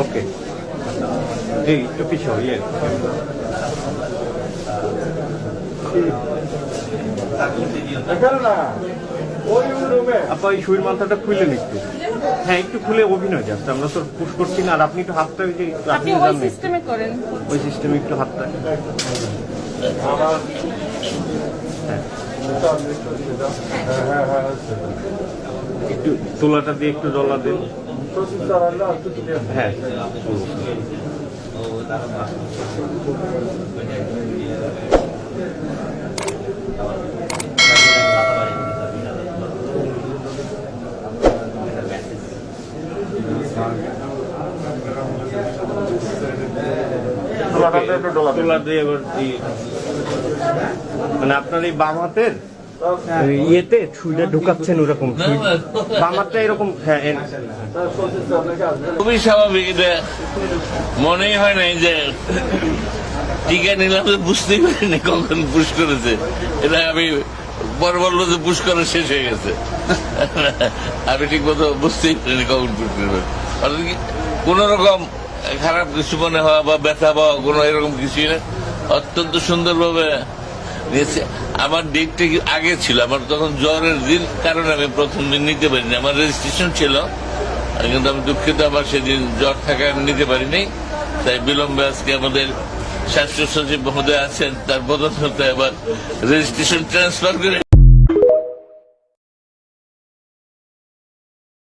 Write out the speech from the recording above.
ওকে, এই একটু পিছাও, আপা এই শরীর মাথাটা খুললেন একটু। হ্যাঁ, একটু খুলে অভিনয় জাস্ট, আমরা তো পুশ করছি না। আর আপনি একটু হাতটা ওই যে আপনি ওই সিস্টেমে করেন, ওই সিস্টেমে একটু হাতটা। একটু তোলাটা দিয়ে একটু ডলা দেন। হ্যাঁ, মানে আপনার এই বাম হাতের ইয়েতে ছুঁইটা ঢুকাচ্ছেন ওরকম, বাম হাতটা এরকম। হ্যাঁ, খুবই স্বাভাবিক। এটা মনেই হয় নাই যে টিকা নিলাম, বুঝতেই পারিনি কখন পুশ করেছে। এটা আমি পরে বললো যে পুশ করা শেষ হয়ে গেছে। আমি ঠিক মতো বুঝতেই পারিনি কখন পুশ করবে। কোন রকম খারাপ কিছু মনে হওয়া বা ব্যথা পাওয়া কোনো এরকম কিছুই না। অত্যন্ত সুন্দরভাবে নিয়েছে। আমার ডেটটা আগে ছিল, আমার তখন জ্বরের দিন, কারণে আমি প্রথম দিন নিতে পারিনি। আমার রেজিস্ট্রেশন ছিল, কিন্তু আমি দুঃখিত, আমার সেদিন জ্বর থাকায় আমি নিতে পারিনি। তাই বিলম্বে আজকে আমাদের স্বাস্থ্য সচিব মহোদয় আছেন, তার বদল আবার রেজিস্ট্রেশন ট্রান্সফার করে